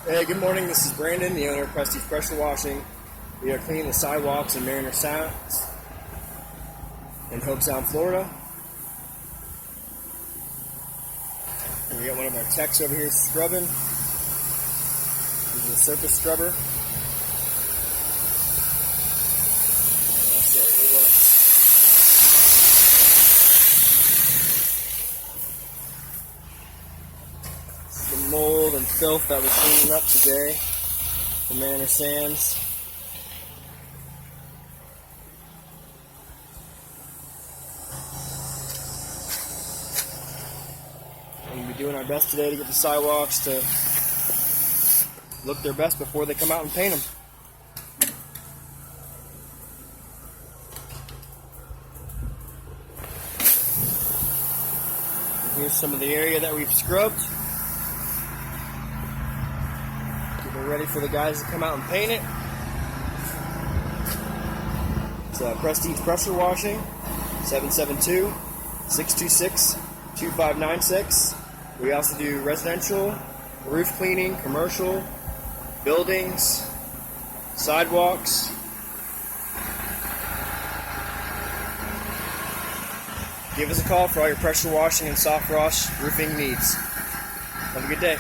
Hey, good morning. This is Brandon, the owner of Prestige Pressure Washing. We are cleaning the sidewalks in Mariner Sounds in Hope Sound, Florida. And we got one of our techs over here scrubbing. Using a surface scrubber. That's it. It works. The mold and filth that we're cleaning up today from Mariner Sands. We'll be doing our best today to get the sidewalks to look their best before they come out and paint them. And here's some of the area that we've scrubbed. We're ready for the guys to come out and paint it. It's Prestige Pressure Washing, 772-626-2596. We also do residential, roof cleaning, commercial, buildings, sidewalks. Give us a call for all your pressure washing and soft wash roofing needs. Have a good day.